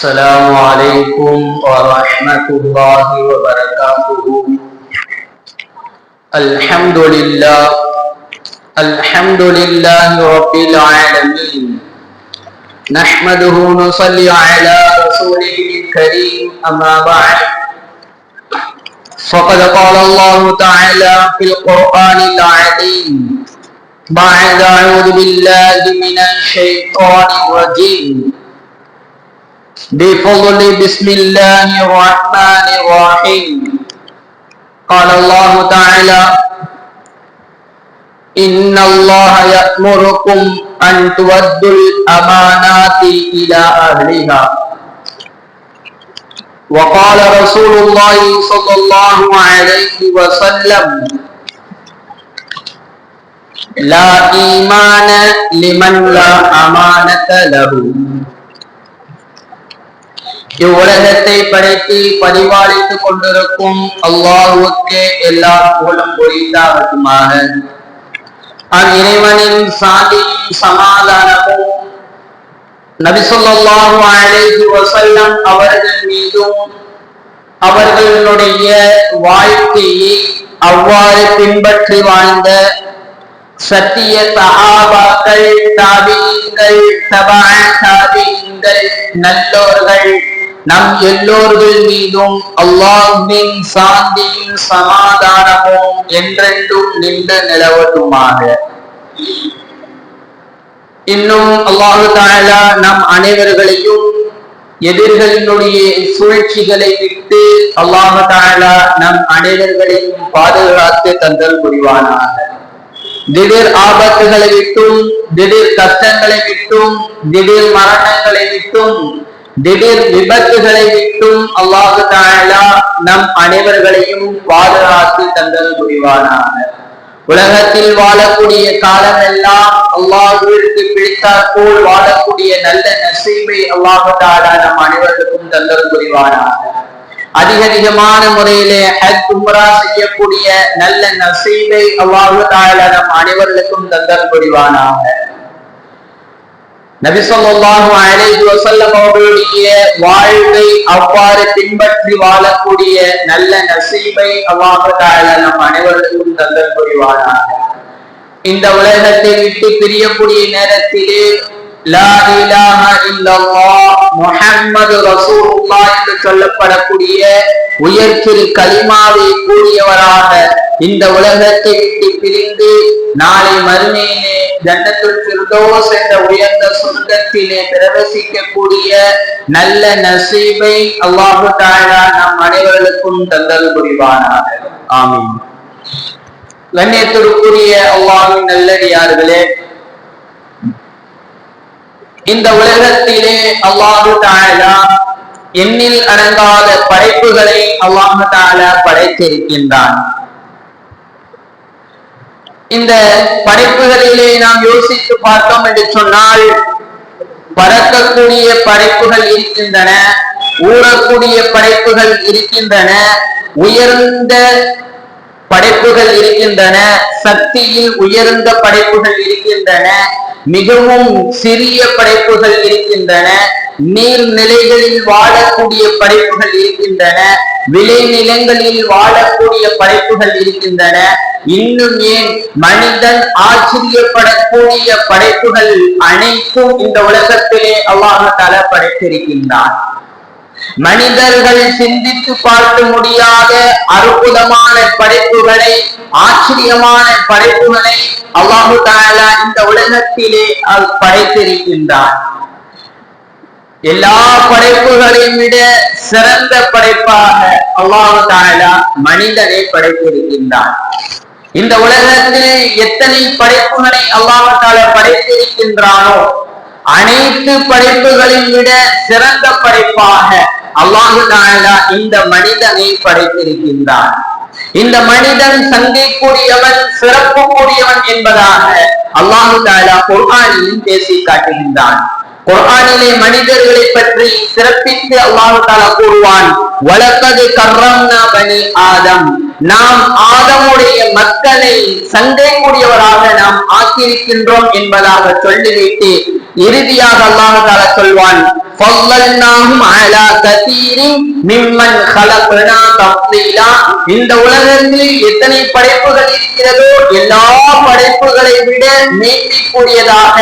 السلام عليكم ورحمة الله وبركاته. الحمد لله رب العالمين. نحمده ونصلي على رسوله الكريم. أما بعد، فقد قال الله تعالى في القرآن العظيم بعد أعوذ بالله من الشيطان الرجيم بفضل بسم الله الرحمن الرحيم. قال الله تعالى: إن الله يأمركم أن تؤدوا الأمانات إلى أهلها. وقال رسول الله صلى الله عليه وسلم: لا إيمان لمن لا أمانة له. இவ்வுலகத்தை படைத்து பரிபாலித்துக் கொண்டிருக்கும் அல்லாஹ்வுக்கே எல்லா புகழும் உரித்தாகட்டுமாக. இறைவனின் சாந்தியும் சமாதானமும் நபி ஸல்லல்லாஹு அலைஹி வஸல்லம் அவர்கள் மீதும் அவர்களுடைய வாழ்க்கையை அவ்வாறு பின்பற்றி வாழ்ந்த சத்திய சஹாபாக்கள், தாபீன்கள், தபா தாபீன்கள், நல்லோர்கள் நம் எல்லோர்கள் மீதும் அல்லாஹ்வின் சாந்தியும் சமாதானமும் என்றென்றும் நின்று நிலவட்டுமாக. இன்னும் அல்லாஹ் தஆலா நம் அனைவர்களையும் எதிரிகளினுடைய சூழ்ச்சிகளை விட்டு அல்லாஹ் தஆலா நம் அனைவர்களையும் பாதுகாத்து தந்தல் புரிவானாக. திடீர் ஆபத்துகளை விட்டும், திடீர் கஷ்டங்களை விட்டும், திடீர் மரணங்களை விட்டும், திடீர் விபத்துகளை விட்டும் அல்லாஹ் தஆலா நம் அனைவர்களையும் பாதுகாத்து தந்தல் புரிவானாக. உலகத்தில் வாழக்கூடிய காலமெல்லாம் அல்லாஹ்விற்கு பிடித்தாற் போல் வாழக்கூடிய நல்ல நசீபை அல்லாஹ் தஆலா நம் அனைவருக்கும் தந்தல் புரிவானாக. அதிகமான முறையிலே ஹஜ் உம்ரா செய்யக்கூடிய நல்ல நசீபை அல்லாஹ் தஆலா நம் அனைவருக்கும் தந்தல் புரிவானாக. நபி ஸல்லல்லாஹு அலைஹி வஸல்லம் அவர்களுடைய வாழ்வை அவ்வாறு பின்பற்றி வாழக்கூடிய நல்ல நசீபை அல்லாஹ் தஆலா நம் அனைவருக்கும் தந்தல் புரிவானாக. இந்த உலகத்தை விட்டு பிரியக்கூடிய நேரத்திலே லா இலாஹ இல்லல்லாஹ் முஹம்மது ரசூலுல்லாஹ் என்று சொல்லப்படக்கூடிய உயர்திரு கலிமாவை கூறியவராக இந்த உலகத்தை விட்டு பிரிந்து நாளை மறுமையிலே ஜன்னத்துல் ஃபிர்தௌஸ் என்ற உயர்ந்த சொர்க்கத்திலே பிரவேசிக்கக்கூடிய நல்ல நசீபை அல்லாஹ் தஆலா நம் அனைவருக்கும் தந்தல் புரிவானாக. ஆமீன். கண்ணியத்திற்குரிய அல்லாஹ்வின் நல்லடியார்களே, இந்த உலகத்திலே அல்லாஹ் தஆலா எண்ணில் அடங்காத படைப்புகளை அல்லாஹ் தஆலா படைத்திருக்கின்றான். இந்த படைப்புகளிலே நாம் யோசித்து பார்த்தோம் என்று சொன்னால், பறக்கக்கூடிய படைப்புகள் இருக்கின்றன, ஊறக்கூடிய படைப்புகள் இருக்கின்றன, உயர்ந்த படைப்புகள் இருக்கின்றன, சக்தியில் உயர்ந்த படைப்புகள் இருக்கின்றன, மிகவும் சிறிய படைப்புகள் இருக்கின்றன, நீர்நிலைகளில் வாழக்கூடிய படைப்புகள் இருக்கின்றன, விளைநிலங்களில் வாழக்கூடிய படைப்புகள் இருக்கின்றன, இன்னும் ஏன் மனிதன் ஆச்சரியப்படக்கூடிய படைப்புகள் அனைத்தும் இந்த உலகத்திலே அல்லாஹ் தஆலா படைத்திருக்கின்றான். மனிதர்கள் சிந்தித்து பார்க்க முடியாத அற்புதமான படைப்புகளை, ஆச்சரியமான படைப்புகளை அல்லாஹ் தஆலா இந்த உலகத்திலே படைத்திருக்கின்றான். எல்லா படைப்புகளையும் விட சிறந்த படைப்பாக அல்லாஹ் தஆலா மனிதனை படைத்திருக்கின்றான். இந்த உலகத்தில் எத்தனை படைப்புகளை அல்லாஹ் தஆலா படைத்திருக்கின்றானோ அனைத்து படைப்புகளையும் விட சிறந்த படைப்பாக அல்லாஹ் தஆலா இந்த மனிதனை படைத்திருக்கின்றான். இந்த மனிதன் சங்கைக்குரியவன், சிறப்பு கூடியவன் என்பதாக அல்லாஹ் தஆலா குர்ஆனில் பேசி காட்டுகின்றான். குர்ஆனிலே மனிதர்களை பற்றி சிறப்பித்து அல்லாஹ் தஆலா கூறுவான், வலகத் கர்ரம்னா பனி ஆதம், நாம் ஆதமுடைய மக்களை சங்கைக்குரியவராக நாம் ஆக்கியிருக்கின்றோம் என்பதாக சொல்லிவிட்டு இறுதியாக அல்லாஹ் தஆலா சொல்வான், இந்த உலகத்தில் எத்தனை படைப்புகள் இருக்கிறதோ எல்லா படைப்புகளை விட மேன்மைக்குரியதாக,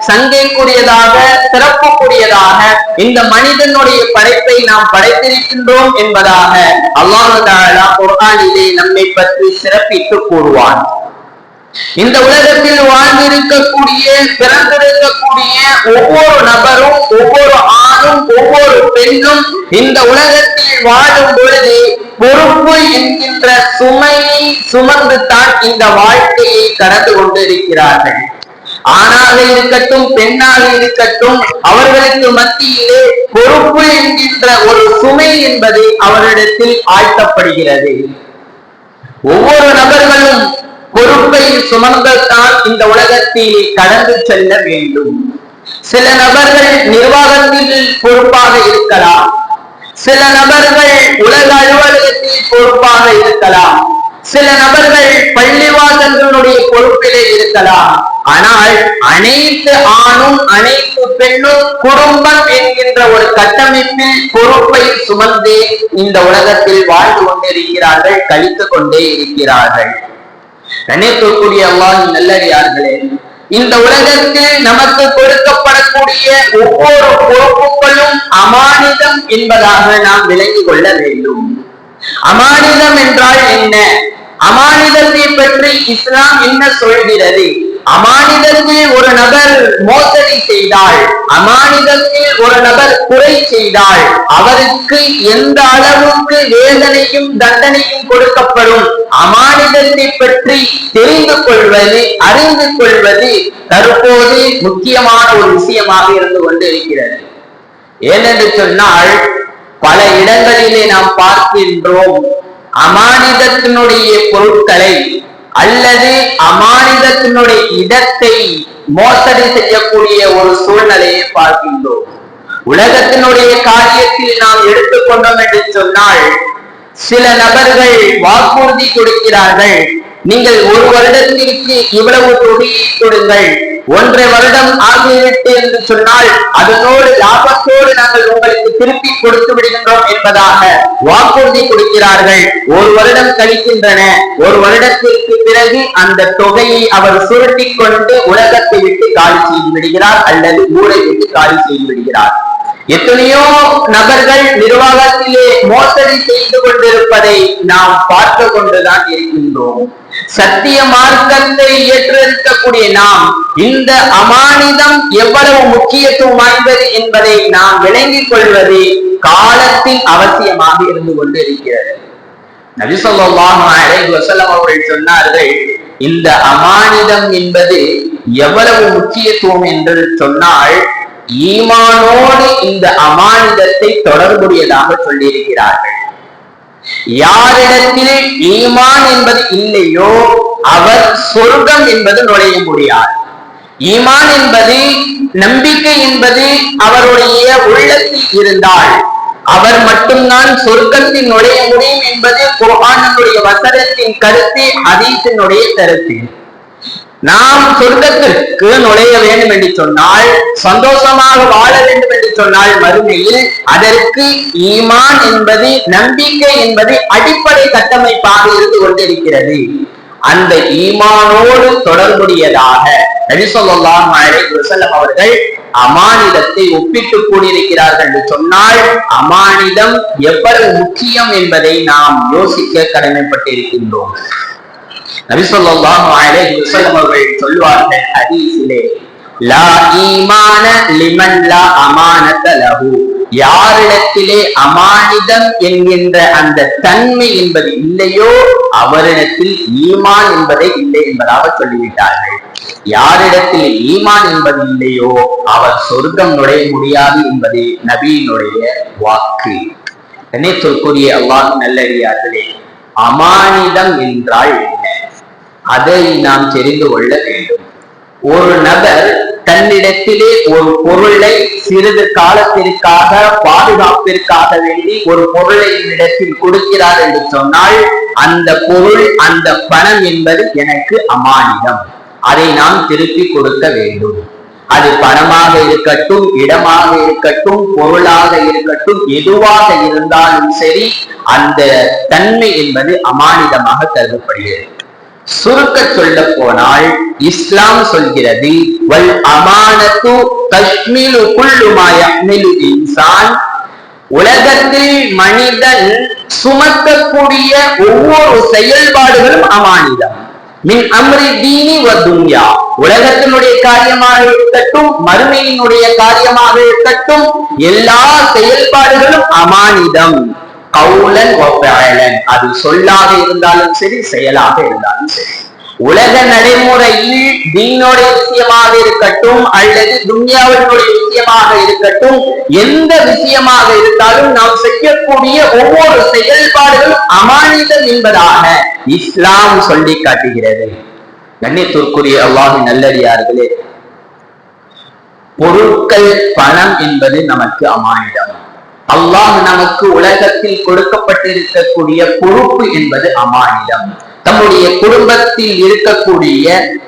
சங்கைக்குரியதாக, சிறப்புக்குரியதாக இந்த மனிதனுடைய படைப்பை நாம் படைத்திருக்கின்றோம் என்பதாக அல்லாஹ் தஆலா குர்ஆனிலே நம்மை பற்றி சிறப்பித்து கூறுவான். இந்த உலகத்தில் வாழ்ந்திருக்கக்கூடிய, பிறந்திருக்கக்கூடிய ஒவ்வொரு நபரும், ஒவ்வொரு ஆணும், ஒவ்வொரு பெண்ணும் இந்த உலகத்தில் வாழும் பொழுது பொறுப்பு என்கின்ற சுமையை சுமந்து தான் இந்த வாழ்க்கையை கடந்து கொண்டிருக்கிறார்கள். ஆணாக இருக்கட்டும், பெண்ணாக இருக்கட்டும், அவர்களுக்கு மத்தியிலே பொறுப்பு என்கின்ற ஒரு சுமை என்பது அவரிடத்தில் ஆழ்த்தப்படுகிறது. ஒவ்வொரு நபர்களும் பொறுப்பை சுமந்துதான் இந்த உலகத்தில் கடந்து செல்ல வேண்டும். சில நபர்கள் நிர்வாகத்தில் பொறுப்பாக இருக்கலாம், சில நபர்கள் உலக அலுவலகத்தில் பொறுப்பாக இருக்கலாம், சில நபர்கள் பள்ளிவாசல்களுடைய பொறுப்பிலே இருக்கலாம். ஆனால் அனைத்து ஆணும் அனைத்து பெண்ணும் குடும்பம் என்கின்ற ஒரு கட்டமைப்பில் பொறுப்பை சுமந்து இந்த உலகத்தில் வாழ்ந்து கொண்டிருக்கிறார்கள், கழித்துக் கொண்டே இருக்கிறார்கள். கண்ணியத்திற்குரிய அல்லாஹ்வின் நல்லடியார்களே, இந்த உலகத்தில் நமக்கு கொடுக்கப்படக்கூடிய ஒவ்வொரு பொறுப்புகளும் அமானிதம் என்பதாக நாம் விளங்கிக் கொள்ள வேண்டும். அமானிதம் என்றால் என்ன? அமானிதத்தை பற்றி இஸ்லாம் என்ன சொல்கிறது? அமானிதத்தில் ஒரு நபர் மோசடி செய்தால், அமானிதத்தில் ஒரு நபர் குறை செய்தால் அவருக்கு எந்த அளவுக்கு வேதனையும் தண்டனையும் கொடுக்கப்படும். அமானிதத்தை பற்றி தெரிந்து கொள்வது, அறிந்து கொள்வது தற்போது முக்கியமான ஒரு விஷயமாக இருந்து கொண்டு இருக்கிறது. ஏனென்று சொன்னால், பல இடங்களிலே நாம் பார்க்கின்றோம் அமானிதத்தினுடைய பொருட்களை அல்லது அமானிதத்தினுடைய இடத்தை மோசடி செய்யக்கூடிய ஒரு சூழ்நிலையை பார்க்கின்றோம். உலகத்தினுடைய காரியத்தில் நாம் எடுத்துக்கொண்டோம் என்று சொன்னால், சில நபர்கள் வாக்குறுதி கொடுக்கிறார்கள், நீங்கள் ஒரு வருடத்திற்கு இவ்வளவு தொகையை கொடுங்கள், 1.5 வருடம் ஆகிவிட்டு என்று சொன்னால் அதனோடு லாபத்தோடு நாங்கள் உங்களுக்கு திருப்பி கொடுத்து விடுகின்றோம் என்பதாக வாக்குறுதி கொடுக்கிறார்கள். 1 வருடம் கழிக்கின்றன. 1 வருடத்திற்கு பிறகு அந்த தொகையை அவர் சுருட்டி கொண்டு உலகத்தை விட்டு காலி செய்து விடுகிறார் அல்லது ஊரை விட்டு காலி செய்து விடுகிறார். எத்தனையோ நபர்கள் நிர்வாகத்திலே மோசடி செய்து கொண்டிருப்பதை நாம் பார்த்து கொண்டுதான் இருக்கின்றோம். சத்திய மார்க்கத்தை ஏற்றிருக்கக்கூடிய நாம் இந்த அமானிதம் எவ்வளவு முக்கியத்துவம் வாய்ந்தது என்பதை நாம் விளங்கிக் கொள்வது காலத்தின் அவசியமாக இருந்து கொண்டிருக்கிறது. நபி ஸல்லல்லாஹு அலைஹி வஸல்லம் அவர்கள் சொன்னார்கள், இந்த அமானிதம் என்பது எவ்வளவு முக்கியத்துவம் என்று சொன்னால், ஈமானோடு இந்த அமானிதத்தை தொடர்புடையதாக சொல்லியிருக்கிறார்கள். யாரிடத்தில் ஈமான் என்பது இல்லையோ அவர் சொர்க்கம் என்பது நுழைய முடியாது. ஈமான் என்பது, நம்பிக்கை என்பது அவருடைய உள்ளத்தில் இருந்தால் அவர் மட்டும்தான் சொர்க்கத்தில் நுழைய முடியும் என்பது குர்ஆனுடைய வசனத்தின் கருத்து, ஹதீஸினுடைய கருத்து. நாம் சொர்க்கத்திற்கு நுழைய வேண்டும் என்று சொன்னால், சந்தோஷமாக வாழ வேண்டும் என்று சொன்னால் மறுமையில், அதற்கு ஈமான் என்பது, நம்பிக்கை என்பது அடிப்படை கட்டமைப்பாக இருந்து கொண்டிருக்கிறது. அந்த ஈமானோடு தொடர்புடையதாக நபி ஸல்லல்லாஹு அலைஹி வஸல்லம் அவர்கள் அமானிதத்தை ஒப்பிட்டு கூறியிருக்கிறார்கள் என்று சொன்னால், அமானிதம் எவ்வளவு முக்கியம் என்பதை நாம் யோசிக்க கடமைப்பட்டிருக்கின்றோம். நபி ஸல்லல்லாஹு அலைஹி வஸல்லம் அவர்கள் சொல்வார்கள் ஹதீஸிலே, லா ஈமான லிமன் லா அமானத லஹு, யாரிடத்திலே அமானிதம் என்கின்ற அந்த தன்மை என்பது இல்லையோ அவரிடத்தில் ஈமான் என்பதை இல்லை என்பதாக சொல்லிவிட்டார்கள். யாரிடத்தில் ஈமான் என்பது இல்லையோ அவர் சொர்க்கம் நுழைய முடியாது என்பது நபியினுடைய வாக்கு. கண்ணியத்திற்குரிய அல்லாஹ் நல்லடியார்களே, அமானிதம் என்றால் என்ன? அதை நாம் தெரிந்து கொள்ள வேண்டும். ஒரு நபர் தன்னிடத்திலே ஒரு பொருளை சிறிது காலத்திற்காக பாதுகாப்பிற்காக வேண்டி ஒரு பொருளை இடத்தில் கொடுக்கிறார் என்று சொன்னால், அந்த பொருள், அந்த பணம் என்பது எனக்கு அமானிதம், அதை நாம் திருப்பி கொடுக்க வேண்டும். அது பணமாக இருக்கட்டும், இடமாக இருக்கட்டும், பொருளாக இருக்கட்டும், எதுவாக இருந்தாலும் சரி, அந்த தன்மை என்பது அமானிதமாக கருதப்படுகிறது. சுருக்க சொல்ல போனால் இஸ்லாம் சொல்கிறது, வல் அமானத்து தஷ்மிலு குல்லு மா யஹ்மிலு இன்சான், உலகத்தில் மனிதன் சுமக்கக்கூடிய ஒவ்வொரு செயல்பாடுகளும் அமானிதம். மின் அம்ரி தீனி வ துன்யா, உலகத்தினுடைய காரியமாக இருக்கட்டும், மறுமையினுடைய காரியமாக இருக்கட்டும், எல்லா செயல்பாடுகளும் அமானிதம். கவுலன் வ ஃபஅலன், அது சொல்லாக இருந்தாலும் சரி, செயலாக இருந்தாலும் சரி. உலக நடைமுறையில் தீனுடைய விஷயமாக இருக்கட்டும் அல்லது துன்யாவினுடைய விஷயமாக இருக்கட்டும், எந்த விஷயமாக இருந்தாலும் நாம் செய்யக்கூடிய ஒவ்வொரு செயல்பாடுகளும் அமானிதம் என்பதாக இஸ்லாம் சொல்லி காட்டுகிறது. கண்ணியத்திற்குரிய அல்லாஹ்வின் நல்லடியார்களே, பொருட்கள், பணம் என்பது நமக்கு அமானிதம். அல்லாஹ் நமக்கு உலகத்தில் கொடுக்கப்பட்டிருக்கக்கூடிய பொறுப்பு என்பது அமானிதம். தம்முடைய குடும்பத்தில் இருக்கக்கூடிய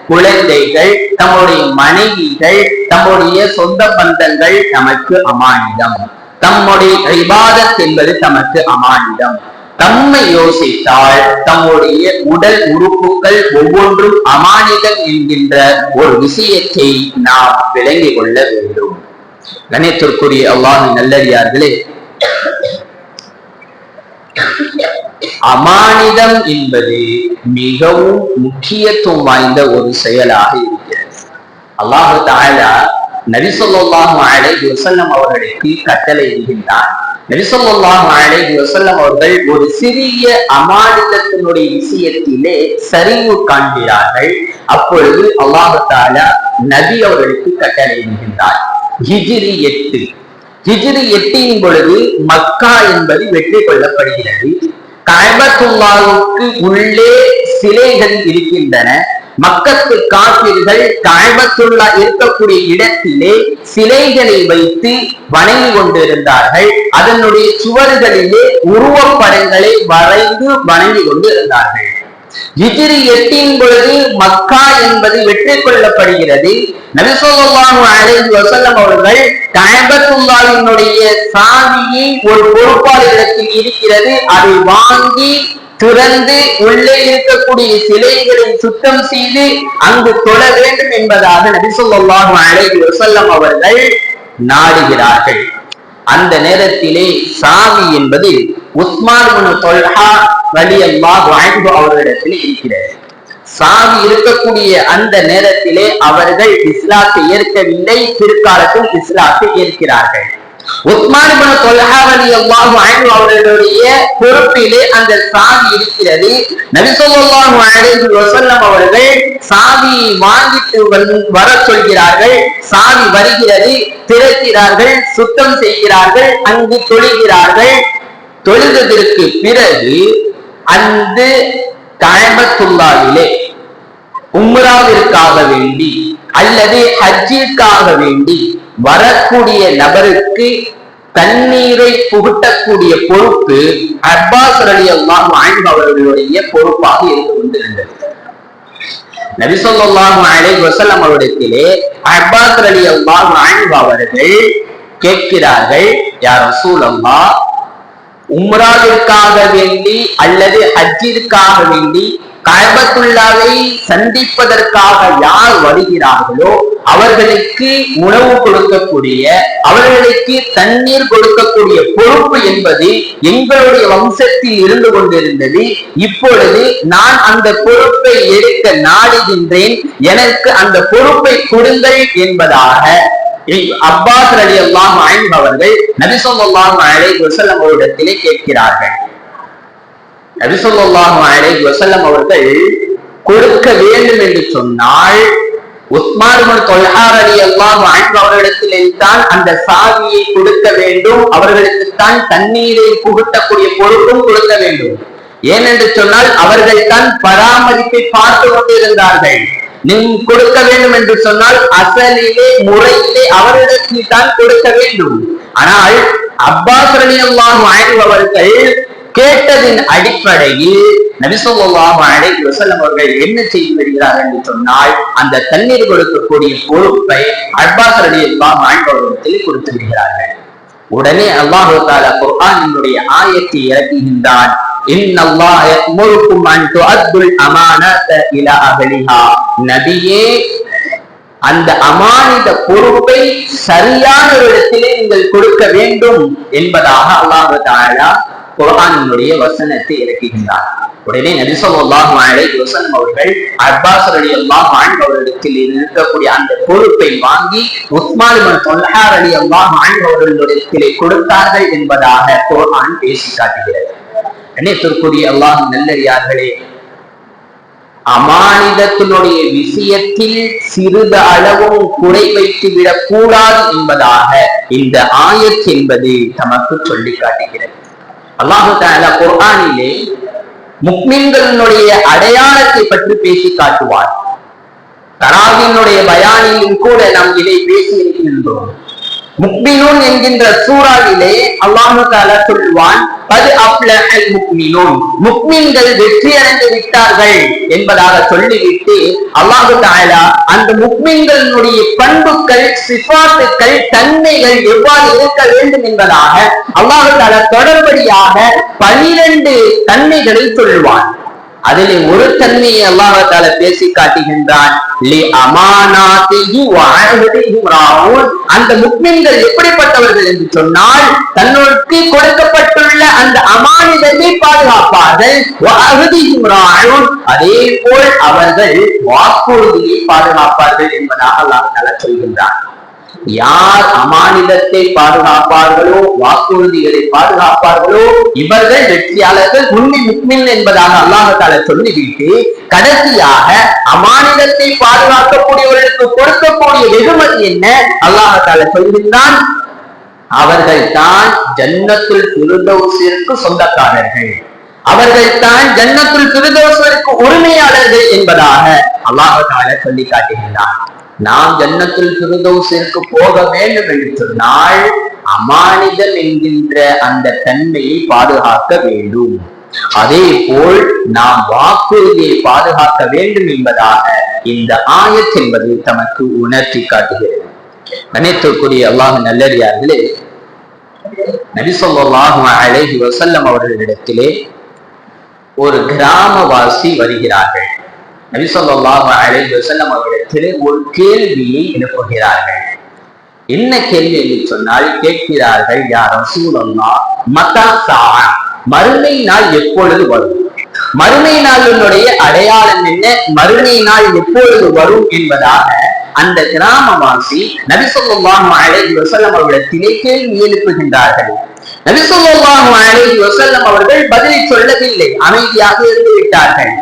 குழந்தைகள், தம்முடைய மனைவிகள், தம்முடைய சொந்த பந்தங்கள் நமக்கு அமானிதம். தம்முடைய இபாதத் என்பது நமக்கு அமானிதம். தம்மை யோசித்தால் தம்முடைய உடல் உறுப்புகள் ஒவ்வொன்றும் அமானிதம் என்கின்ற ஒரு விஷயத்தை நாம் விளங்கிக் கொள்ள வேண்டும். கணியத்திற்குரிய அல்லாஹ்வின் நல்லடியார்களே, அமானிதம் என்பது மிகவும் முக்கியத்துவம் வாய்ந்த ஒரு செயலாக இருக்கிறது. அல்லாஹ் தஆலா நபி ஸல்லல்லாஹு அலைஹி வஸல்லம் அவர்களுக்கு கட்டளை இடுகின்றார். நபி ஸல்லல்லாஹு அலைஹி வஸல்லம் அவர்கள் ஒரு சிறிய அமானிதத்தினுடைய விஷயத்திலே சரிவு காண்கிறார்கள். அப்பொழுது அல்லாஹ் தஆலா நபி அவர்களுக்கு கட்டளை இடுகின்றார். ஹிஜ்ரி 8, ஹிஜ்ரி 8 பொழுது மக்கா என்பது வெற்றி கொள்ளப்படுகிறது. கஅபத்துல்லாஹ்வுக்கு உள்ளே சிலைகள் இருக்கின்றன. மக்கத்து காபிர்கள் கஅபத்துல்லா இருக்கக்கூடிய இடத்திலே சிலைகளை வைத்து வணங்கி கொண்டிருந்தார்கள். அதனுடைய சுவர்களிலே உருவப்படங்களை வரைந்து வணங்கி கொண்டிருந்தார்கள். ஹிஜ்ரி 8 பொழுது மக்கா என்பது வெற்றி கொள்ளப்படுகிறது. நபி ஸல்லல்லாஹு அலைஹி வஸல்லம் அவர்கள் கஅபத்துல்லாஹ்வினுடைய சாவியை ஒரு பொறுப்பாளரிடத்தில் இருக்கிறது, அதை வாங்கி திறந்து உள்ளே இருக்கக்கூடிய சிலைகளை சுத்தம் செய்து அங்கு தொழ வேண்டும் என்பதாக நபி ஸல்லல்லாஹு அலைஹி வஸல்லம் அவர்கள் நாடுகிறார்கள். அந்த நேரத்திலே சாவி என்பது உஸ்மான் இப்னு தொல்ஹா ரலியல்லாஹு அன்ஹு அவர்களிடத்தில் இருக்கிறது. சாவி இருக்கக்கூடிய அந்த நேரத்திலே அவர்கள் இஸ்லாத்தை ஏற்கவில்லை, பிற்காலத்தில் இஸ்லாத்தை ஏற்கிறார்கள். உஸ்மான் இப்னு தொல்ஹா ரலியல்லாஹு அன்ஹு அவர்களுடைய பொறுப்பிலே அந்த சாவி இருக்கிறது. நபி ஸல்லல்லாஹு அலைஹி வஸல்லம் அவர்கள் சாவியை வாங்கிட்டு வர சொல்கிறார்கள். சாவி வருகிறது, திறக்கிறார்கள், சுத்தம் செய்கிறார்கள், அங்கு தொழுகிறார்கள். தொழுததற்கு பிறகு அந்த கஅபத்துல்லாஹிலே உம்ராவிற்காக வேண்டி அல்லது ஹஜ்ஜிற்காக வேண்டி வரக்கூடிய நபருக்கு தண்ணீரை புகட்டக்கூடிய பொறுப்பு அப்பாஸ் ரலியல்லாஹு அன்ஹு அவர்களுடைய பொறுப்பாக இருந்து கொண்டிருந்தது. நபி ஸல்லல்லாஹு அலைஹி வஸல்லம் அவரிடத்திலே அப்பாஸ் ரலியல்லாஹு அன்ஹு அவர்கள் கேட்கிறார்கள், யா ரசூலல்லாஹ், உம்ராவிற்காக வேண்டி அல்லது ஹஜ்ஜிற்காக வேண்டி கஅபத்துல்லாவை சந்திப்பதற்காக யார் வருகிறார்களோ அவர்களுக்கு உணவு கொடுக்கக்கூடிய, அவர்களுக்கு தண்ணீர் கொடுக்கக்கூடிய பொறுப்பு என்பது எங்களுடைய வம்சத்தில் இருந்து கொண்டிருந்தது. இப்பொழுது நான் அந்த பொறுப்பை எடுக்க நாடுகின்றேன், எனக்கு அந்த பொறுப்பை கொடுங்கள் என்பதாக அப்பாஸ் ரலியல்லாஹு அன்ஹு அவர்கள் நபி ஸல்லல்லாஹு அலைஹி வஸல்லம் அவரிடத்திலே கேட்கிறார்கள். நபி ஸல்லல்லாஹு அலைஹி வஸல்லம் அவர்கள் கொடுக்க வேண்டும் என்று சொன்னால் உஸ்மான் இப்னு தொல்ஹா ரலியல்லாஹு அன்ஹு அவர்களிடத்திலே தான் அந்த சாவியை கொடுக்க வேண்டும், அவர்களுக்கு தான் தண்ணீரை புகட்டக்கூடிய பொறுப்பும் கொடுக்க வேண்டும். ஏனென்று சொன்னால் அவர்கள் தான் பராமரிப்பை பார்த்து கொண்டிருந்தார்கள். நீ கொடுக்க வேண்டும் என்று சொன்னால் அசலிலே முறையிலே அவரிடத்தில் தான் கொடுக்க வேண்டும். ஆனால் அப்பாஸ் ரலியல்லாஹு அன்ஹு அவர்கள் கேட்டதின் அடிப்படையில் நபி ஸல்லல்லாஹு அலைஹி வஸல்லம் அவர்கள் என்ன செய்து வருகிறார்கள் என்று சொன்னால், அந்த தண்ணீர் கொடுக்கக்கூடிய பொறுப்பை அப்பாஸ் ரலியல்லாஹு அன்ஹு அவர்களிடத்தில் கொடுத்து விடுகிறார்கள். உடனே அல்லாஹு தஆலா குர்ஆனினுடைய ஆயத்தை இறக்குகின்றான். இன்னல்லாஹ யஅமுருக்கும் அன் துஅத்துல் அமானத இலா அஹ்லிஹா. நபியே, அந்த அமானித பொறுப்பை சரியான இடத்திலே நீங்கள் கொடுக்க வேண்டும் என்பதாக அல்லாஹு தஆலா குர்ஆனினுடைய வசனத்தை இறக்குகின்றார். உடனே நபி ஸல்லல்லாஹு அலைஹி வஸல்லம் அவர்கள் அப்பாஸ் ரலியல்லாஹு அன்ஹு அவர்களிடத்தில் இருக்கக்கூடிய அந்த பொறுப்பை வாங்கி உஸ்மான் இப்னு தொல்ஹா ரலியல்லாஹு அன்ஹு அவர்களிடத்திலே கொடுத்தார்கள் என்பதாக குர்ஆன் பேசி காட்டுகிறது. கண்ணியத்திற்குரிய அல்லாஹ்வின் நல்லடியார்களே, அமானிதத்தினுடைய விஷயத்தில் சிறிது அளவும் குறை வைத்து விடக் கூடாது என்பதாக இந்த ஆயத் என்பது தமக்கு சொல்லி காட்டுகிறது. அல்லாஹு தஆலா குர்ஆனிலே முக்மின்களுடைய அடையாளத்தை பற்றி பேசி காட்டுவார். தராவினுடைய பயானிலும் கூட நாம் இதை பேசி இருக்கின்றோம். முக்மினூன் என்கின்ற சூறாவிலே அல்லாஹு தஆலா சொல்வான், கத் அஃப்லஹல் முக்மினூன், முக்மின்கள் வெற்றி அடைந்து விட்டார்கள் என்பதாக சொல்லிவிட்டு அல்லாஹு தஆலா அந்த முக்மின்களுடைய பண்புகள், சிஃபாத்துகள், தன்மைகள் எவ்வாறு இருக்க வேண்டும் என்பதாக அல்லாஹு தஆலா தொடர்படியாக 12 தன்மைகளை சொல்லுவான். அதிலே ஒரு தன்மையை அல்லாஹ் தஆலா பேசி காட்டுகின்றான். லி அமானாத்திஹி வ அஹ்திஹிம் ராஊன். அந்த முக்மின்கள் எப்படிப்பட்டவர்கள் என்று சொன்னால், தன்னுக்கு கொடுக்கப்பட்டுள்ள அந்த அமானிதத்தை பாதுகாப்பார்கள். வ அஹ்திஹிம் ராஊன், அதே போல் அவர்கள் வாக்குறுதியை பாதுகாப்பார்கள் என்பதாக அல்லாஹ் தஆலா சொல்கின்றான். யார் அமானிதத்தை பாதுகாப்பார்களோ, வாக்குறுதிகளை பாதுகாப்பார்களோ, இவர்கள் வெற்றியாளர்கள், உண்மை முக்மின் என்பதாக அல்லாஹ் தஆலா சொல்லிவிட்டு கடைசியாக அமானிதத்தை பாதுகாக்கக்கூடியவர்களுக்கு கொடுக்கக்கூடிய வெகுமதி என்ன அல்லாஹ் தஆலா சொல்கின்றான், அவர்கள் தான் ஜன்னத்துல் ஃபிர்தௌஸிற்கு சொந்தக்காரர்கள், அவர்கள் தான் ஜன்னத்துல் ஃபிர்தௌஸிற்கு உரிமையாளர்கள் என்பதாக அல்லாஹ் தஆலா சொல்லி காட்டுகின்றான். நாம் ஜன்னத்துல் ஃபிர்தௌஸிற்கு போக வேண்டும் என்று சொன்னால் அமானிதம் என்கின்ற அந்த தன்மையை பாதுகாக்க வேண்டும். அதே போல் நாம் வாக்குறுதியை பாதுகாக்க வேண்டும் என்பதாக இந்த ஆயத் என்பது தமக்கு உணர்த்தி காட்டுகிறது. கண்ணியத்திற்குரிய அல்லாஹ்வின் நல்லடியார்களே, நபி ஸல்லல்லாஹு அலைஹி வஸல்லம் அவர்களிடத்திலே ஒரு கிராமவாசி வருகிறார்கள். நபி ஸல்லல்லாஹு அலைஹி வஸல்லம் அவர்களிடத்திலே ஒரு கேள்வியை எழுப்புகிறார்கள். என்ன கேள்வி என்று சொன்னால், கேட்கிறார்கள், யா ரசூலல்லாஹ், மதா ஸாஅ, மறுமை நாள் எப்பொழுது வரும், மறுமை நாளினுடைய அடையாளம் என்ன, மறுமை நாள் எப்பொழுது வரும் என்பதாக அந்த கிராமவாசி நபி ஸல்லல்லாஹு அலைஹி வஸல்லம் அவர்களிடத்திலே கேள்வி எழுப்புகின்றார்கள். நபி ஸல்லல்லாஹு அலைஹி வஸல்லம் அவர்கள் பதில் சொல்லவில்லை, அமைதியாக இருந்து விட்டார்கள்.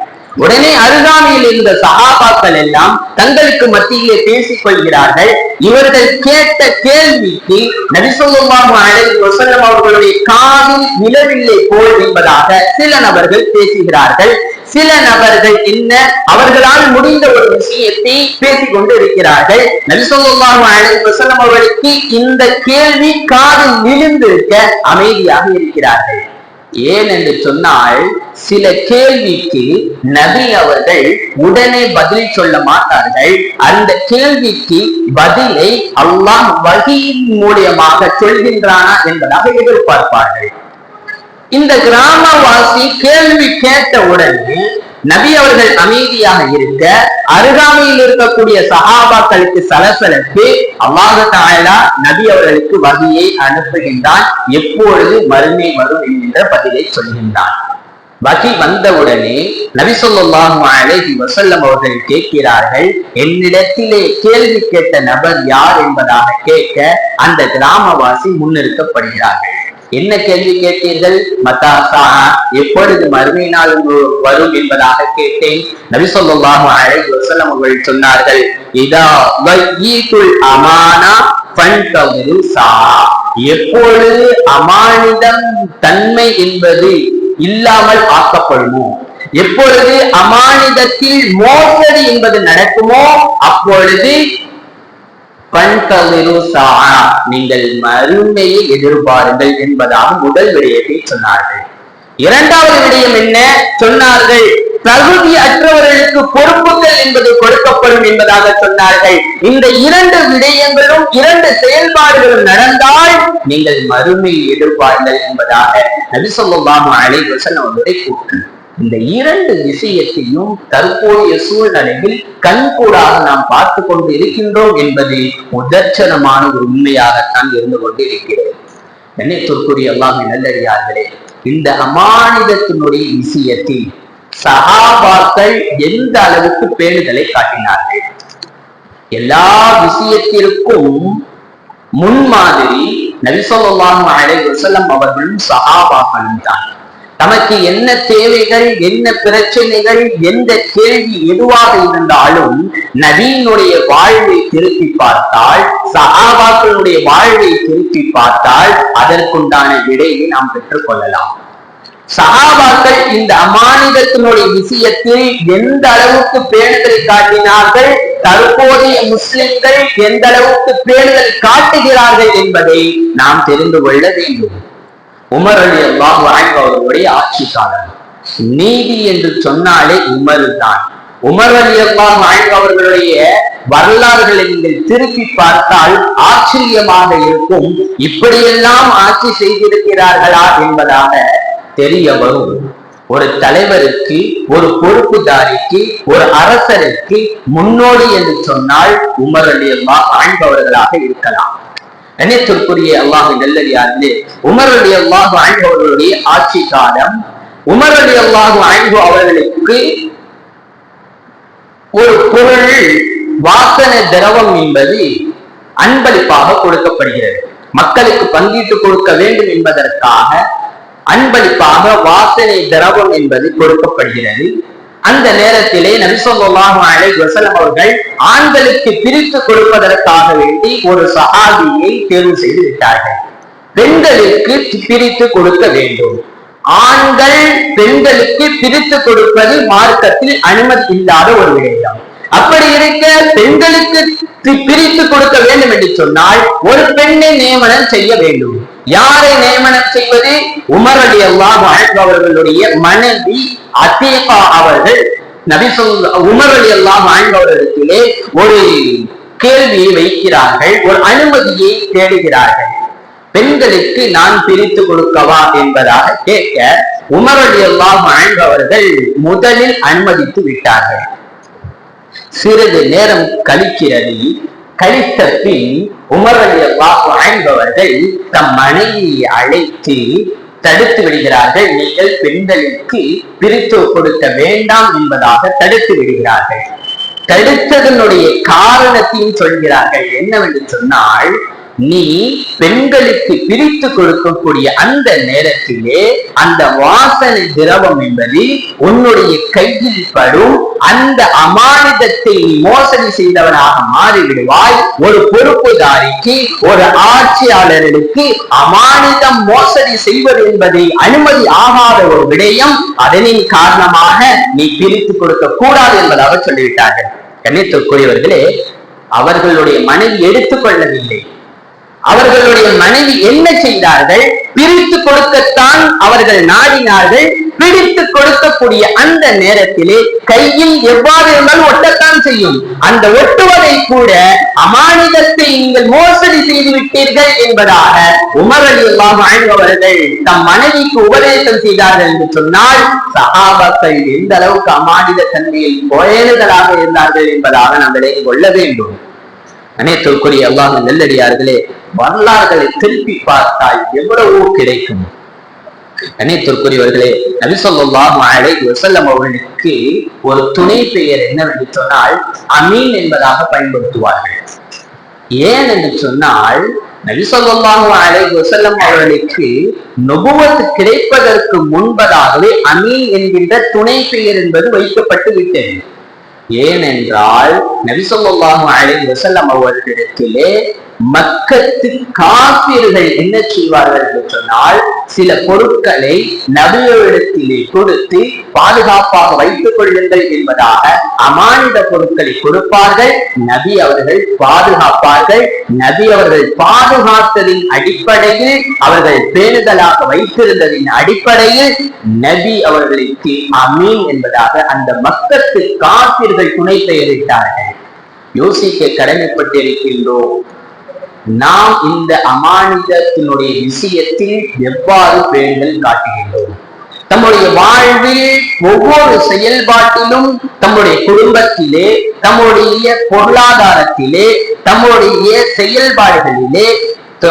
உடனே அருகாமையில் இருந்த சஹாபாக்கள் எல்லாம் தங்களுக்கு மத்தியிலே பேசிக் கொள்கிறார்கள். இவர்கள் கேட்ட கேள்விக்கு நபி ஸல்லல்லாஹு அலைஹி வஸல்லம் அவர்களுடைய காதில் விழவில்லை போல் என்பதாக சில நபர்கள் பேசுகிறார்கள். சில நபர்கள் என்ன, அவர்களால் முடிந்த ஒரு விஷயத்தை பேசிக் கொண்டு இருக்கிறார்கள். நபி ஸல்லல்லாஹு அலைஹி வஸல்லம் அவர்களுக்கு இந்த கேள்வி காதில் விழுந்திருக்க அமைதியாக இருக்கிறார்கள். ஏன் என்று சொன்னால், சில கேள்விக்கு நபி அவர்கள் உடனே பதில் சொல்ல மாட்டார்கள். அந்த கேள்விக்கு பதிலை அல்லாஹ் வஹீயின் மூலமாக சொல்கின்றானா என்பதாக எதிர்பார்ப்பார்கள். இந்த கிராமவாசி கேள்வி கேட்ட உடனே நபி அவர்கள் அமைதியாக இருக்க, அருகாமையில் இருக்கக்கூடிய சஹாபாக்களுக்கு சலசலப்பு. அல்லாஹ் தஆலா நபி அவர்களுக்கு வஹீயை அனுப்புகின்றான். எப்பொழுது மறுமை வரும் என்கின்ற பதிலை சொல்கின்றான். வஹீ வந்தவுடனே நபி ஸல்லல்லாஹு அலைஹி வஸல்லம் அவர்கள் கேட்கிறார்கள், என்னிடத்திலே கேள்வி கேட்ட நபர் யார் என்பதாக கேட்க அந்த கிராமவாசி முன்னிறுத்தப்படுகிறார்கள். என்ன கேள்வி கேட்டீர்கள்? மதா ஸாஅ, எப்பொழுது மறுமை நாள் வரும் என்பதாக கேட்டேன். நபி ஸல்லல்லாஹு அலைஹி வஸல்லம் அவர்கள் சொன்னார்கள், இதா வய்யிதுல் அமானா ஃபன்தஸிரு ஸாஅ, எப்பொழுது அமானிதம் தன்மை என்பது இல்லாமல் ஆக்கப்படுமோ, எப்பொழுது அமானிதத்தில் மோசடி என்பது நடக்குமோ, அப்பொழுது நீங்கள் மறுமையை எதிர்பாருங்கள் என்பதாக முதல் விடயத்தை சொன்னார்கள். இரண்டாவது விடயம் என்ன சொன்னார்கள்? தகுதி அற்றவர்களுக்கு பொறுப்புகள் என்பது கொடுக்கப்படும் என்பதாக சொன்னார்கள். இந்த இரண்டு விடயங்களும் இரண்டு செயல்பாடுகளும் நடந்தால் நீங்கள் மறுமை எதிர்பார்கள் என்பதாக நபி ஸல்லல்லாஹு அலைஹி வஸல்லம் அவருடைய கூற்று. இந்த இரண்டு விஷயத்தையும் தற்போதைய சூழ்நிலையில் கண்கூடாக நாம் பார்த்து கொண்டு இருக்கின்றோம் என்பது உதர்சனமான ஒரு உண்மையாகத்தான் இருந்து கொண்டு இருக்கிறது. கண்ணியத்திற்குரிய அல்லாஹ்வின் நல்லடியார்களே, இந்த அமானிதத்தினுடைய விஷயத்தில் சஹாபாக்கள் எந்த அளவுக்கு பேணுதலை காட்டினார்கள்? எல்லா விஷயத்திற்கும் முன்மாதிரி நபி ஸல்லல்லாஹு அலைஹி வஸல்லம் அவர்களும் சஹாபாக்களும் தான். தமக்கு என்ன தேவைகள், என்ன பிரச்சனைகள், எந்த கேள்வி எதுவாக இருந்தாலும் நபியினுடைய வாழ்வை திருப்பி பார்த்தால், சஹாபாக்களுடைய வாழ்வை திருப்பி பார்த்தால் அதற்குண்டான விடையை நாம் பெற்றுக் கொள்ளலாம். சஹாபாக்கள் இந்த அமானிதத்தினுடைய விஷயத்தில் எந்த அளவுக்கு பேணுதலை காட்டினார்கள், தற்போதைய முஸ்லிம்கள் எந்த அளவுக்கு பேணுதல் காட்டுகிறார்கள் என்பதை நாம் தெரிந்து கொள்ள வேண்டும். உமர் ரலியல்லாஹு அன்ஹு அவர்களுடைய ஆட்சி காலம். நீதி என்று சொன்னாலே உமர் தான். உமர் ரலியல்லாஹு அன்ஹு அவர்களுடைய வரலாறுகளை நீங்கள் திருப்பி பார்த்தால் ஆச்சரியமாக இருக்கும். இப்படியெல்லாம் ஆட்சி செய்திருக்கிறார்களா என்பதாக தெரிய வரும். ஒரு தலைவருக்கு, ஒரு பொறுப்புதாரிக்கு, ஒரு அரசருக்கு முன்னோடி என்று சொன்னால் உமர் ரலியல்லாஹு அன்ஹு அவர்களாக இருக்கலாம். கண்ணியத்திற்குரிய அல்லாஹ்வின் நல்லடியார்களே, உமர் ரலியல்லாஹு அன்ஹு அவர்களுடைய ஆட்சி காலம். உமர் ரலியல்லாஹு அன்ஹு அவர்களுக்கு ஒரு பொருள் வாசனை திரவம் என்பது அன்பளிப்பாக கொடுக்கப்படுகிறது. மக்களுக்கு பங்கிட்டு கொடுக்க வேண்டும் என்பதற்காக அன்பளிப்பாக வாசனை திரவம் என்பது கொடுக்கப்படுகிறது. அந்த நேரத்திலே நபி ஸல்லல்லாஹு அலைஹி வஸல்லம் அவர்கள் ஆண்களுக்கு பிரித்து கொடுப்பதற்காக வேண்டி ஒரு சஹாபியை தேர்வு செய்து விட்டார்கள். பெண்களுக்கு பிரித்து கொடுக்க வேண்டும். ஆண்கள் பெண்களுக்கு பிரித்து கொடுப்பது மார்க்கத்தில் அனுமதி இல்லாத ஒரு விடயம். அப்படி இருக்க பெண்களுக்கு பிரித்து கொடுக்க வேண்டும் என்று சொன்னால் ஒரு பெண்ணை நியமனம் செய்ய வேண்டும். யாரை நியமனம் செய்வது? உமர் ரலியல்லாஹு அன்ஹு அவர்களுடைய மனைவி அத்தீகா அவர்கள் உமர் ரலியல்லாஹு அன்ஹு அவர்களிடத்திலே ஒரு கேள்வியை வைக்கிறார்கள், ஒரு அனுமதியை தேடுகிறார்கள். பெண்களுக்கு நான் பிரித்து கொடுக்கவா என்பதாக கேட்க உமர் ரலியல்லாஹு அன்ஹு அவர்கள் முதலில் அனுமதித்து விட்டார்கள். சிறிது நேரம் கழிக்கிறது. கழித்த பின் உமர் ரலியல்லாஹு அன்ஹு அவர்கள் தம் மனைவியை அழைத்து தடுத்து விடுகிறார்கள். நீங்கள் பெண்களுக்கு பிரித்து கொடுக்க வேண்டாம் என்பதாக தடுத்து விடுகிறார்கள். தடுத்ததனுடைய காரணத்தையும் சொல்கிறார்கள். என்னவென்று சொன்னால், நீ பெண்களுக்கு பிரித்து கொடுக்கக்கூடிய அந்த நேரத்திலே அந்த வாசனை திரவம் என்பது உன்னுடைய கையில் படும். அந்த அமானிதத்தை நீ மோசடி செய்தவனாக மாறிவிடுவாய். ஒரு பொறுப்புதாரிக்கு, ஒரு ஆட்சியாளர்களுக்கு அமானிதம் மோசடி செய்வது என்பதை அனுமதி ஆகாத ஒரு விடயம். அதனின் காரணமாக நீ பிரித்து கொடுக்க கூடாது என்பதாக சொல்லிவிட்டார்கள். கண்ணியத்திற்குரியவர்களே, அவர்களுடைய மனைவி எடுத்துக்கொள்ளவில்லை. அவர்களுடைய மனைவி என்ன செய்தார்கள்? பிரித்து கொடுக்கத்தான் அவர்கள் நாடினார்கள். பிடித்து கொடுக்கக்கூடிய அந்த நேரத்திலே கையில் எவ்வாறு இருந்தாலும் ஒட்டத்தான் செய்யும். அந்த ஒட்டுவதை கூட அமானிதத்தை நீங்கள் மோசடி செய்து விட்டீர்கள் என்பதாக உமர் ரலியல்லாஹு அன்ஹு அவர்கள் தம் மனைவிக்கு உபதேசம் செய்தார்கள் என்று சொன்னால், சஹாபாக்கள் எந்த அளவுக்கு அமானித தன்மையில் பேணுதலாக இருந்தார்கள் என்பதாக நாம் விளங்கிக் கொள்ள வேண்டும். அனைத்திற்குரிய அல்லாஹ்வின் நல்லடியார்களே, வரலாறுகளை திருப்பி பார்த்தால் எவ்வளவோ கிடைக்கும். அனைத்திற்குரியவர்களே, நபி ஸல்லல்லாஹு அலைஹி வஸல்லம் அவர்களுக்கு ஒரு துணை பெயர் என்னவென்று சொன்னால் அமீன் என்பதாக பயன்படுத்துவார்கள். ஏன் என்று சொன்னால், நபி ஸல்லல்லாஹு அலைஹி வஸல்லம் அவர்களுக்கு நுபுவத் கிடைப்பதற்கு முன்பதாகவே அமீன் என்கின்ற துணை பெயர் என்பது வைக்கப்பட்டு விட்டது. ஏனென்றால் நபி ஸல்லல்லாஹு அலைஹி வஸல்லம் அவர்களிடத்திலே மக்கத்து காபிர்கள் என்ன செய்வார்கள் என்று சொன்னால், சில பொருட்களை நபியிடத்திலே கொடுத்து பாதுகாப்பாக வைத்துக் கொள்ளுங்கள் என்பதாக அமானித பொருட்களை கொடுப்பார்கள். நபி அவர்கள் பாதுகாப்பார்கள். நபி அவர்கள் பாதுகாத்ததின் அடிப்படையில், அவர்கள் பேணுதலாக வைத்திருந்ததின் அடிப்படையில் நபி அவர்களுக்கு அமீன் என்பதாக அந்த மக்கத்து காபிர்கள் துணை பெயரிட்டார்கள். யோசிக்க கடமைப்பட்டிருக்கின்றோம். நாம் இந்த அமானிதத்தினுடைய விஷயத்தில் எவ்வாறு பேணுதல் காட்டுகின்றோம்? தம்முடைய வாழ்வில் ஒவ்வொரு செயல்பாட்டிலும், தம்முடைய குடும்பத்திலே, தம்முடைய பொருளாதாரத்திலே, தம்முடைய செயல்பாடுகளிலே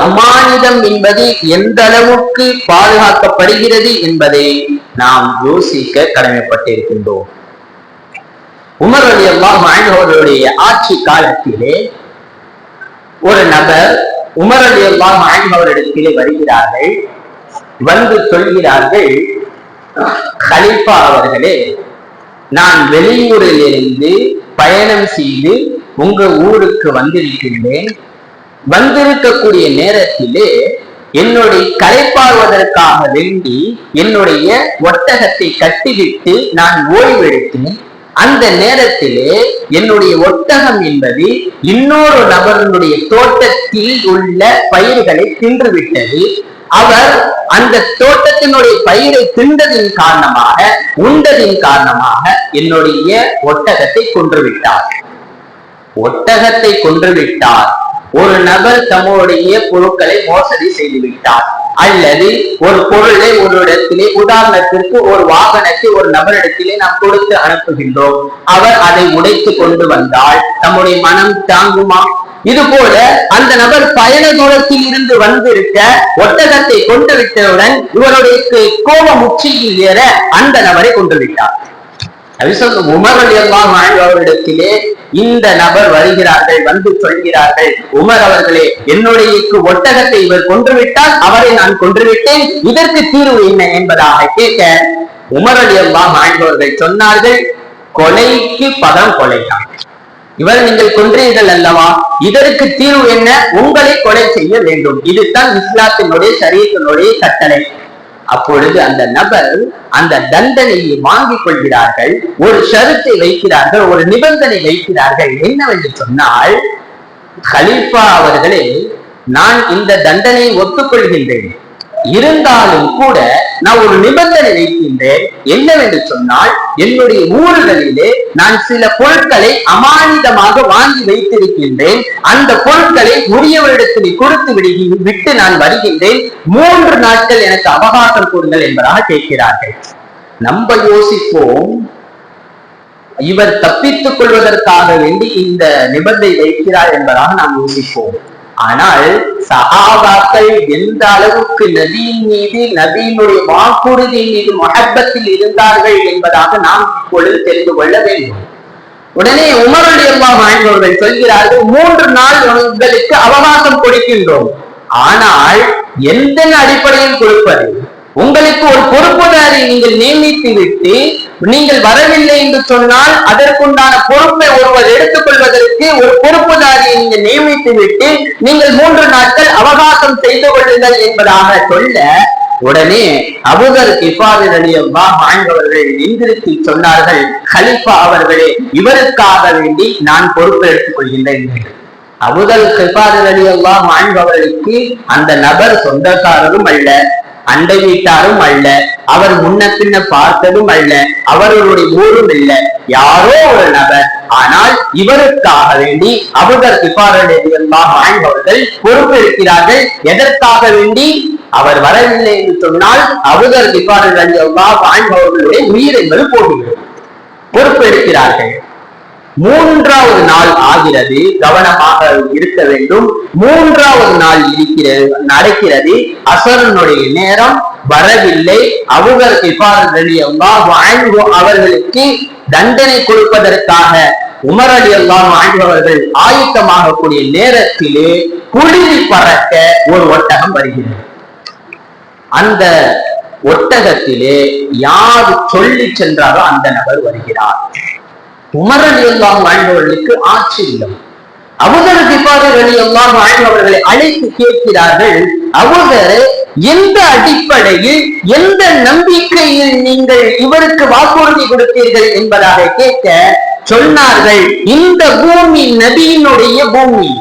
அமானிதம் என்பது எந்த அளவுக்கு பாதுகாக்கப்படுகிறது என்பதை நாம் யோசிக்க கடமைப்பட்டிருக்கின்றோம். உமர் ரலியல்லாஹு அன்ஹு அவர்களுடைய ஆட்சி காலத்திலே ஒரு நபர் உமர் ரலியல்லாஹு அன்ஹு அவரிடத்திலே வருகிறார்கள். வந்து சொல்கிறார்கள், கலீஃபா அவர்களே, நான் வெளியூரில் இருந்து பயணம் செய்து உங்க ஊருக்கு வந்திருக்கின்றேன். வந்திருக்கக்கூடிய நேரத்திலே என்னுடைய களைப்பாறுவதற்காக வேண்டி என்னுடைய ஒட்டகத்தை கட்டிவிட்டு நான் ஓய்வெடுத்தேன். அந்த நேரத்திலே என்னுடைய ஒட்டகம் என்பது இன்னொரு நபருடைய தோட்டத்தில் உள்ள பயிர்களை தின்றுவிட்டது. அவர் அந்த தோட்டத்தினுடைய பயிரை தின்றதின் காரணமாக, உண்டதின் காரணமாக என்னுடைய ஒட்டகத்தை கொன்றுவிட்டார். ஒட்டகத்தை கொன்றுவிட்டார். ஒரு நபர் தம்முடைய பொருட்களை மோசடி செய்து விட்டார், அல்லது ஒரு பொருளை ஒரு இடத்திலே, உதாரணத்திற்கு ஒரு வாகனத்தை ஒரு நபரிடத்திலே நாம் கொடுத்து அனுப்புகின்றோம். அவர் அதை உடைத்து கொண்டு வந்தால் நம்முடைய மனம் தாங்குமா? இது போல அந்த நபர் பயண தூரத்தில் இருந்து வந்திருக்க ஒட்டகத்தை கொண்டு விட்டவுடன் இவருடைய கோபம் உச்சியில் ஏற அந்த நபரை கொண்டு விட்டார். உமர் ரலியல்லாஹு அன்ஹு அவரிடத்திலே இந்த நபர் வருகிறார்கள், வந்து சொல்கிறார்கள், உமர் அவர்களே, என்னுடைய ஒட்டகத்தை இவர் கொன்றுவிட்டால் அவரை நான் கொன்றுவிட்டேன், இதற்கு தீர்வு என்ன என்பதாக கேட்க உமர் ரலியல்லாஹு அன்ஹு அவர்கள் சொன்னார்கள், கொலைக்கு பதம் கொலைதான். இவர் நீங்கள் கொன்றீர்கள் அல்லவா, இதற்கு தீர்வு என்ன? உங்களை கொலை செய்ய வேண்டும். இதுதான் இஸ்லாத்தினுடைய ஷரியத்தினுடைய கட்டளை. அப்பொழுது அந்த நபர் அந்த தண்டனையை வாங்கிக் கொள்கிறார்கள். ஒரு ஷரத்தை வைக்கிறார்கள், ஒரு நிபந்தனை வைக்கிறார்கள். என்னவென்று சொன்னால், கலீஃபா அவர்களே, நான் இந்த தண்டனையை ஒத்துக்கொள்கின்றேன், இருந்தாலும் கூட நான் ஒரு நிபந்தனை வைக்கின்றேன். என்னவென்று சொன்னால், என்னுடைய ஊர்களிலே நான் சில பொருட்களை அமானிதமாக வாங்கி வைத்திருக்கின்றேன். அந்த பொருட்களை உரியவரிடத்தில் கொடுத்து விட்டு நான் வருகின்றேன். 3 நாட்கள் எனக்கு அவகாசம் கொடுங்கள் என்பதாக கேட்கிறார்கள். நம்ம யோசிப்போம், இவர் தப்பித்துக் கொள்வதற்காக வேண்டி இந்த நிபந்தனை வைக்கிறார் என்பதாக நாம் யோசிப்போம். ஆனால் சஹாபாக்கள் எந்த அளவுக்கு நபியின் மீது, நபியினுடைய வாக்குறுதியின் மீது மஹப்பத்தில் இருந்தார்கள் என்பதாக நாம் இப்பொழுது தெரிந்து கொள்ள வேண்டும். உடனே உமர் ரலியல்லாஹு அன்ஹு அவர்கள் சொல்கிறார்கள், 3 நாள் உங்களுக்கு அவகாசம் கொடுக்கின்றோம். ஆனால் எந்த அடிப்படையில் கொடுப்பது? உங்களுக்கு ஒரு பொறுப்புதாரி நீங்கள் நியமித்து விட்டு நீங்கள் வரவில்லை என்று சொன்னால் அதற்குண்டான பொறுப்பை ஒருவர் எடுத்துக் கொள்வதற்கு ஒரு பொறுப்புதாரியை நீங்கள் நியமித்து விட்டு நீங்கள் 3 நாட்கள் அவகாசம் செய்து கொள்ளுங்கள் என்பதாக சொல்ல, உடனே அபூதர் கிஃபாரி ரலியல்லாஹு அன்ஹு அவர்கள் எந்திரித்து சொன்னார்கள், கலீஃபா அவர்களே, இவருக்காக வேண்டி நான் பொறுப்பு எடுத்துக் கொள்கின்றேன். அபூதர் கிஃபாரி ரலியல்லாஹு அன்ஹு அவர்களுக்கு அந்த நபர் சொந்தக்காரரும் அல்ல, அண்டை வீட்டாரும் அல்ல, அவர் முன்ன பின்ன பார்த்ததும் அல்ல, அவர்களுடைய ஊரும் இல்லை, யாரோ ஒரு நபர். ஆனால் இவருக்காக வேண்டி அபூதர் கிஃபாரி ரலியல்லாஹு அன்ஹு அவர்கள் பொறுப்பு இருக்கிறார்கள். எதற்காக வேண்டி? அவர் வரவில்லை என்று சொன்னால் அபூதர் கிஃபாரி ரலியல்லாஹு அன்ஹு அவர்களுடைய உயிர் என்பது போகிறது. பொறுப்பு எடுக்கிறார்கள். 3வது நாள் ஆகிறது, கவனமாக இருக்க வேண்டும். 3வது நாள் நடக்கிறது, அசரனுடைய நேரம் வரவில்லை. அபூதர் கிஃபாரி ரலியல்லாஹு அன்ஹு அவர்களுக்கு தண்டனை கொடுப்பதற்காக உமர் ரலியல்லாஹு அன்ஹு அவர்கள் ஆயத்தமாக கூடிய நேரத்திலே குளிரி பறக்க ஒரு ஒட்டகம் வருகிறது. அந்த ஒட்டகத்திலே யார் சொல்லி சென்றாரோ அந்த நபர் வருகிறார். உமர் ரலியல்லாஹு அன்ஹு அவர்களுக்கு ஆச்சரியம். அபூதர் கிஃபாரி ரலியல்லாஹு அன்ஹு அவர்களை அழைத்து கேட்கிறார்கள், அபூதர், எந்த அடிப்படையில் எந்த நம்பிக்கையில் நீங்கள் இவருக்கு வாக்குறுதி கொடுத்தீர்கள் என்பதாக கேட்க சொன்னார்கள், இந்த பூமி நபியினுடைய பூமி,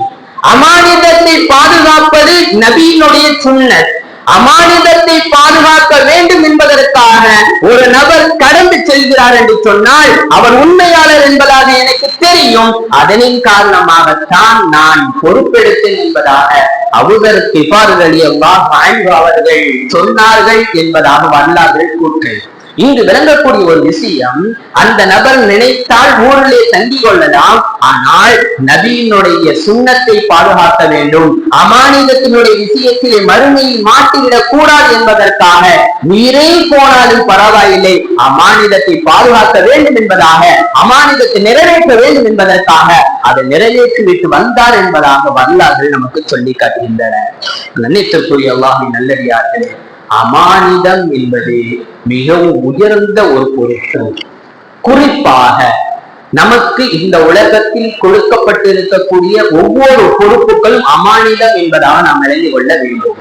அமானிதத்தை பாதுகாப்பது நபியினுடைய சுன்னத், அமானிதத்தை பாதுகாக்க வேண்டும் என்பதற்காக ஒரு நபர் கடந்து செல்கிறார் என்று சொன்னால் அவர் உண்மையாளர் என்பதாக எனக்கு தெரியும், அதனின் காரணமாகத்தான் நான் பொறுப்பெடுத்தேன் என்பதாக அபூதர் கிஃபாரி ரலியல்லாஹு அன்ஹு அவர்கள் சொன்னார்கள் என்பதாக வரலாறு கூற்று. இங்கு விளங்கக்கூடிய ஒரு விஷயம், அந்த நபர் நினைத்தால் ஊரிலே தங்கிக் கொள்ளலாம், ஆனால் நபியினுடைய சுன்னத்தை பாதுகாக்க வேண்டும், அமானிதத்தினுடைய விஷயத்திலே மறுமையில் மாட்டிவிடக் கூடாது என்பதற்காக உயிரே போனாலும் பரவாயில்லை, அமானிதத்தை பாதுகாக்க வேண்டும் என்பதாக, அமானிதத்தை நிறைவேற்ற வேண்டும் என்பதற்காக அதை நிறைவேற்றிவிட்டு வந்தார் என்பதாக வரலாறு நமக்கு சொல்லி காட்டுகின்றன. நினைத்திற்குரிய அல்லாஹ்வின் நல்லடியார்களே, அமானிதம் என்பது மிகவும் உயர்ந்த ஒரு பொருட்கள். குறிப்பாக நமக்கு இந்த உலகத்தில் கொடுக்கப்பட்டிருக்கக்கூடிய ஒவ்வொரு பொறுப்புகளும் அமானிதம் என்பதாக நாம் விளங்கிக் கொள்ள வேண்டும்.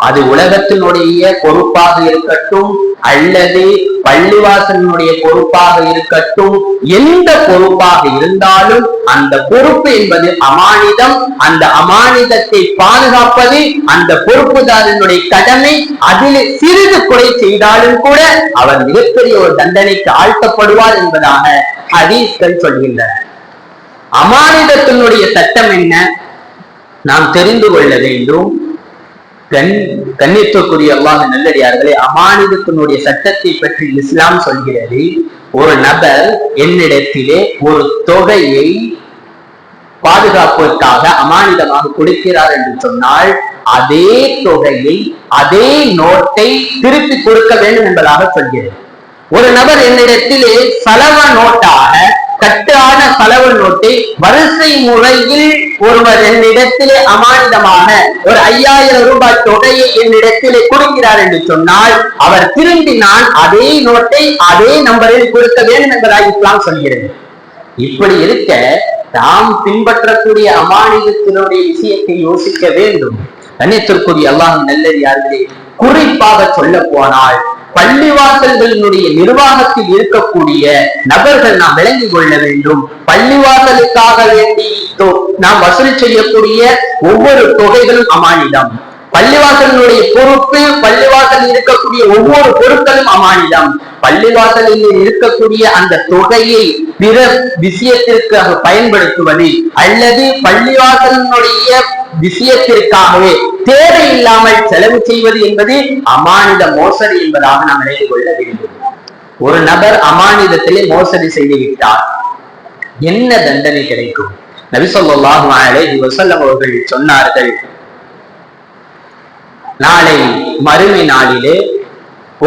அது உலகத்தினுடைய பொறுப்பாக இருக்கட்டும் அல்லது பள்ளிவாசலினுடைய பொறுப்பாக இருக்கட்டும், எந்த பொறுப்பாக இருந்தாலும் அந்த பொறுப்பு என்பது அமானிதம். அந்த அமானிதத்தை பாதுகாப்பது அந்த பொறுப்புதாரனுடைய கடமை. அதில் சிறிது குறை செய்தாலும் கூட அவர் மிகப்பெரிய ஒரு தண்டனைக்கு ஆழ்த்தப்படுவார் என்பதாக ஹதீஸ்கள் சொல்கின்றன. அமானிதத்தினுடைய சட்டம் என்ன நாம் தெரிந்து கொள்ள வேண்டும். கண்ணியத்திற்குரிய அல்லாஹ் நல்லடியார்களே, அமானிதத்தினுடைய சட்டத்தை பற்றி இஸ்லாம் சொல்கிறது. ஒரு நபர் என்னிடத்திலே ஒரு தொகையை பாதுகாப்பதற்காக அமானிதமாக கொடுக்கிறார் என்று சொன்னால் அதே தொகையை, அதே நோட்டை திருப்பி கொடுக்க வேண்டும் என்பதாக சொல்கிறது. ஒரு நபர் என்னிடத்திலே செலவ நோட்டாக, கட்டான செலவு நோட்டை வரிசை முறையில் ஒருவர் என்னிடத்திலே அமானிதமாக ஒரு 5000 ரூபாய் தொகையை என்னிடத்திலே கொடுக்கிறார் என்று சொன்னால் அவர் திரும்பி நான் அதே நோட்டை அதே நம்பரில் கொடுக்க வேண்டும் என்பதாக இஸ்லாம் சொல்கிறது. இப்படி இருக்க தாம் பின்பற்றக்கூடிய அமானிதத்தினுடைய விஷயத்தை யோசிக்க வேண்டும். கண்ணியத்திற்குரிய அல்லாஹ்வின் நல்லடியார்களே, குறிப்பாக சொல்ல போனால் பள்ளிவாசல்களினுடைய நிர்வாகத்தில் இருக்கக்கூடிய நபர்கள் நாம் விளங்கிக் கொள்ள வேண்டும். பள்ளிவாசலுக்காக வேண்டி நாம் வசூல் செய்யக்கூடிய ஒவ்வொரு தொகைகளும் அமானிதம். பள்ளிவாசலினுடைய பொறுப்பு, பள்ளிவாசலில் இருக்கக்கூடிய ஒவ்வொரு பொருட்களும் அமானிதம். பள்ளிவாசலில் இருக்கக்கூடிய அந்த தொகையை பிற விஷயத்திற்காக பயன்படுத்துவது அல்லது பள்ளிவாசலினுடைய விஷயத்திற்காகவே தேவையில்லாமல் செலவு செய்வது என்பது அமானித மோசடி என்பதாக நாம் நினைத்து கொள்ள வேண்டும். ஒரு நபர் அமானிதத்திலே மோசடி செய்து விட்டார், என்ன தண்டனை கிடைக்கும்? நபி ஸல்லல்லாஹு அலைஹி வஸல்லம் அவர்கள் சொன்னார்கள், நாளை மறுமை நாளிலே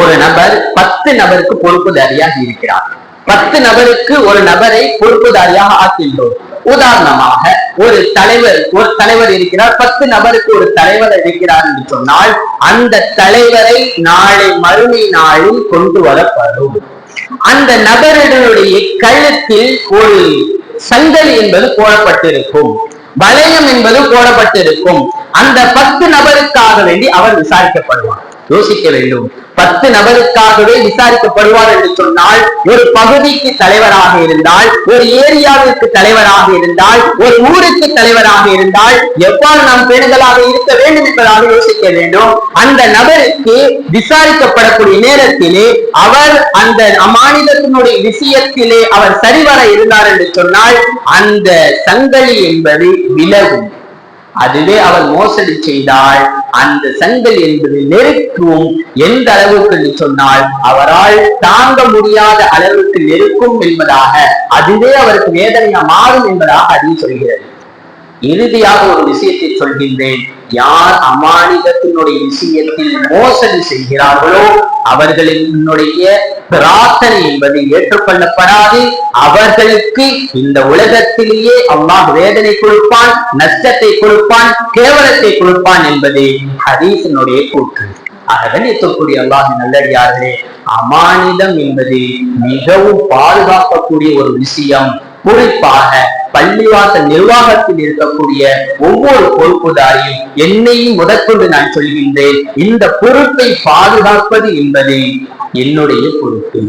ஒரு நபர் 10 நபருக்கு பொறுப்புதாரியாக இருக்கிறார். 10 நபருக்கு ஒரு நபரை பொறுப்புதாரியாக ஆக்கின்றோம். உதாரணமாக ஒரு தலைவர் இருக்கிறார், 10 நபருக்கு ஒரு தலைவர் இருக்கிறார் என்று சொன்னால் அந்த தலைவரை நாளை மறுமை நாளில் கொண்டு வரப்படும். அந்த நபர்களுடைய கழுத்தில் ஒரு சங்கலி என்பது போடப்பட்டிருக்கும், வளையம் என்பது போடப்பட்டிருக்கும். அந்த 10 நபருக்காக வேண்டி அவர் விசாரிக்கப்படுவார். யோசிக்க வேண்டும், 10 நபருக்காகவே விசாரிக்கப்படுவார் என்று சொன்னால் ஒரு பகுதிக்கு தலைவராக இருந்தால், ஒரு ஏரியாவிற்கு தலைவராக இருந்தால், ஒரு ஊருக்கு தலைவராக இருந்தால் எவ்வாறு நாம் பேணுதலாக இருக்க வேண்டும் என்பதாக யோசிக்க வேண்டும். அந்த நபருக்கு விசாரிக்கப்படக்கூடிய நேரத்திலே அவர் அந்த அமானிதத்தினுடைய விஷயத்திலே அவர் சரிவர இருந்தார் என்று சொன்னால் அந்த சங்கலி என்பது விலகும். அதுவே அவர் மோசடி செய்தால் அந்த சங்கல் என்பது நெருக்கும். எந்த அளவுக்கு என்று சொன்னால் அவரால் தாங்க முடியாத அளவுக்கு நெருக்கும் என்பதாக, அதுவே அவருக்கு வேதனையா மாறும் என்பதாக அது சொல்கிறது. இறுதியாக ஒரு விஷயத்தை சொல்கின்றேன், யார் அமானிதத்தினுடைய விஷயத்தில் மோசடி செய்கிறார்களோ அவர்களினுடைய பிரார்த்தனை என்பது ஏற்றுக்கொள்ளப்படாது. அவர்களுக்கு இந்த உலகத்திலேயே அல்லாஹ் வேதனை கொடுப்பான், நஷ்டத்தை கொடுப்பான், கேவலத்தை கொடுப்பான் என்பது ஹதீஸினுடைய கூற்று. கண்ணியத்திற்குரிய அல்லாஹ்வின் நல்லடியார்களே, அமானிதம் என்பது மிகவும் பாதுகாக்கக்கூடிய ஒரு விஷயம். குறிப்பாக பள்ளிவாசல் நிர்வாகத்தில் இருக்கக்கூடிய ஒவ்வொரு பொறுப்புதாரியும் என்னையும் முதற்கொண்டு நான் சொல்கின்றேன், இந்த பொறுப்பை பாதுகாப்பது என்பது என்னுடைய பொறுப்பு.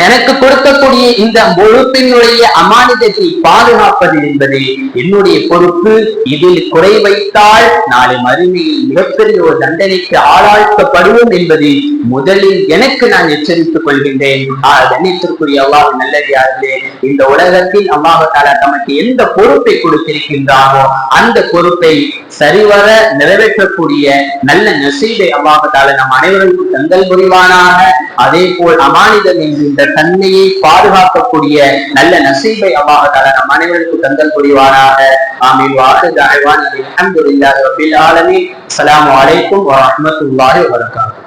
எனக்கு கொடுக்கக்கூடிய இந்த பொறுப்பினுடைய அமானிதத்தை பாதுகாப்பது என்பது என்னுடைய பொறுப்பு. இதில் குறை வைத்தால் நாளை மறுமையில் மிகப்பெரிய ஒரு தண்டனைக்கு ஆளாக்கப்படுவோம் என்பது முதலில் எனக்கு நான் எச்சரித்துக் கொள்கின்றேன். கண்ணியத்திற்குரிய அல்லாஹ் நல்லடியார்களே, இந்த உலகத்தில் அல்லாஹ் தஆலா நமக்கு எந்த பொறுப்பை கொடுத்திருக்கின்றானோ அந்த பொறுப்பை சரிவர நிறைவேற்றக்கூடிய நல்ல நசீபை அல்லாஹ் தஆலா நம் அனைவருக்கும் தந்தல் புரிவானாக. அதே போல் அமானிதம் என்கின்ற தன்மையை பாதுகாக்கக்கூடிய நல்ல நசீபை அல்லாஹ் தஆலா நம் அனைவருக்கும் தந்தல் புரிவானாக. ஆமீன். வாஹிரு தஅவானா அல்ஹம்துலில்லாஹி ரப்பில் ஆலமீன். அஸ்ஸலாமு அலைக்கும் வரஹ்மத்துல்லாஹி வபரகாத்துஹு.